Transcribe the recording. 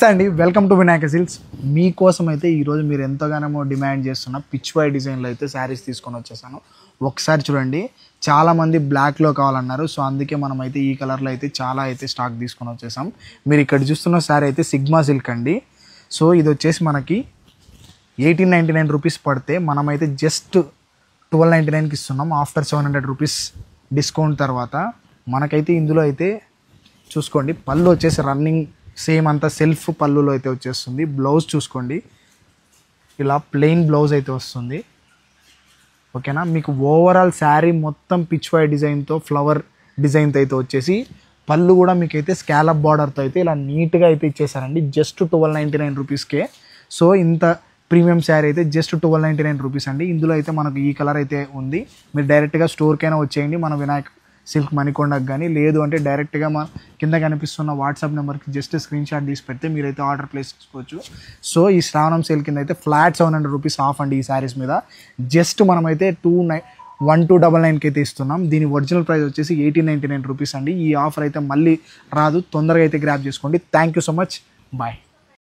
అండి welcome to Vinayaka silks. మీకోసం అయితే ఈరోజు మీరు ఎంతగానో డిమాండ్ చేస్తున్న పిచ్ వై డిజైన్లో అయితే శారీస్ తీసుకొని వచ్చేసాను. ఒకసారి చూడండి, చాలామంది బ్లాక్లో కావాలన్నారు. సో అందుకే మనం అయితే ఈ కలర్లో అయితే చాలా అయితే స్టాక్ తీసుకొని వచ్చేసాం. మీరు ఇక్కడ చూస్తున్న శారీ అయితే సిగ్మా సిల్క్ అండి. సో ఇది వచ్చేసి మనకి 1899 రూపీస్ పడితే మనమైతే జస్ట్ 1299కి ఇస్తున్నాం. ఆఫ్టర్ 700 రూపీస్ డిస్కౌంట్ తర్వాత మనకైతే ఇందులో అయితే చూసుకోండి, పళ్ళు వచ్చేసి రన్నింగ్ సేమ్ అంతా సెల్ఫ్ పళ్ళులో అయితే వచ్చేస్తుంది. బ్లౌజ్ చూసుకోండి, ఇలా ప్లెయిన్ బ్లౌజ్ అయితే వస్తుంది. ఓకేనా, మీకు ఓవరాల్ శారీ మొత్తం పిచ్ వై డిజైన్తో ఫ్లవర్ డిజైన్తో అయితే వచ్చేసి పళ్ళు కూడా మీకైతే స్కాలప్ బార్డర్తో అయితే ఇలా నీట్గా అయితే ఇచ్చేసారండి. జస్ట్ 1299 రూపీస్కే. సో ఇంత ప్రీమియం శారీ అయితే జస్ట్ 1299 రూపీస్ అండి. ఇందులో అయితే మనకు ఈ కలర్ అయితే ఉంది. మీరు డైరెక్ట్గా స్టోర్కైనా వచ్చేయండి మన వినాయక్ సిల్క్ మణికొండకు, కానీ లేదు అంటే డైరెక్ట్గా మన కింద కనిపిస్తున్న వాట్సాప్ నెంబర్కి జస్ట్ స్క్రీన్ షాట్ తీసి పెడితే మీరైతే ఆర్డర్ ప్లేస్ చేసుకోవచ్చు. సో ఈ శ్రావణం సేల్ కింద అయితే ఫ్లాట్ 700 రూపీస్ ఆఫ్ అండి ఈ శారీస్ మీద. జస్ట్ మనమైతే 1299కి అయితే ఇస్తున్నాం. దీని ఒరిజినల్ ప్రైస్ వచ్చేసి 1899 రూపీస్ అండి. ఈ ఆఫర్ అయితే మళ్ళీ రాదు, తొందరగా అయితే గ్రాప్ చేసుకోండి. Thank you so much, bye.